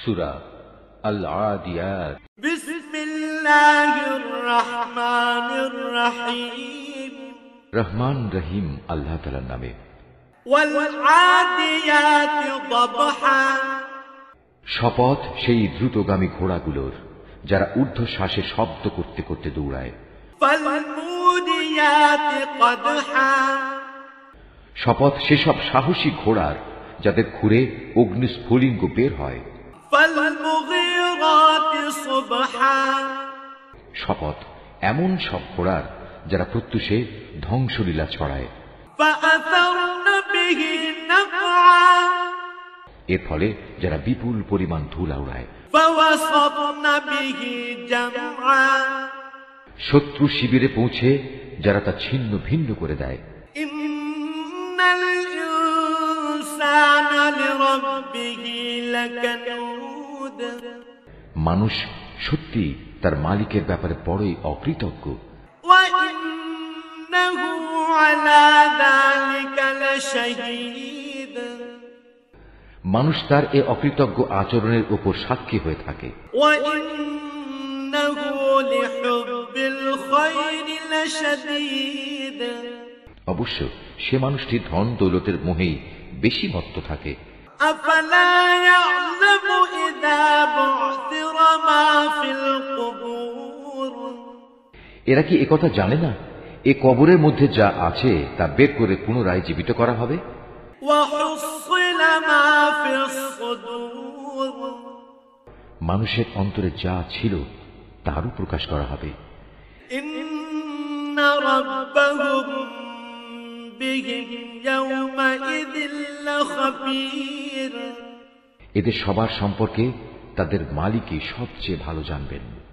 সূরা আল আদিয়াত। বিসমিল্লাহির রহমানির রহিম। রহমান রহিম আল্লাহ তাআলার নামে। ওয়াল আদিয়াতি দবহা। শপথ সেই দ্রুতগামী ঘোড়াগুলোর, যারা ঊর্ধ্বশ্বাসে শব্দ করতে করতে দৌড়ায়। ফালমুদিয়াতি কদহা। শপথ সেসব সাহসী ঘোড়ার, যাদের খুরে অগ্নিস্ফুলিঙ্গ বের হয়। ফালমুগীরাতি সুবহা। শপথ এমন সব ঘোড়ার, যারা প্রত্যুষে ধ্বংসলীলা ছড়ায়। ফাআসারনা বিহি নাকআ। এর ফলে যারা বিপুল পরিমাণ ধুলা উড়ায়। ফাওয়াসাতনা বিহি জামআ। শত্রু শিবিরে পৌঁছে যারা তা ছিন্ন ভিন্ন করে দেয়। ইন্নাল ইনসানা লিরাব্বিহি লাকানুদ। মানুষ সত্যি তার মালিকের ব্যাপারে বড়ই অকৃতজ্ঞ। ওয়া ইন্নাহু আলা যালিকা লাশহীদ। মানুষ তার এ অকৃতজ্ঞ আচরণের উপর সাক্ষী হয়ে থাকে। ওয়া ইন্নাহু লিহুব্বিল খায়রি লাশাদীদ। অবশ্য সে মানুষটি ধন দৌলতের মোহেই বেশি মত্ত থাকে। আফালা ইয়ালামু ইযা বু'থিরা মা ফিল কুবুর। এরা কি একথা জানে না, এ কবরের মধ্যে যা আছে তা বের করে পুনরায় জীবিত করা হবে। ওয়া হুসিলা মা ফিস সুদুর। মানুষের অন্তরে যা ছিল তারও প্রকাশ করা হবে। ইন্না রাব্বাহুম বিহিম ইয়াওমাইযিন লাখাবীর। এদের সবার সম্পর্কে তাদের মালিকই সবচেয়ে ভালো জানবেন।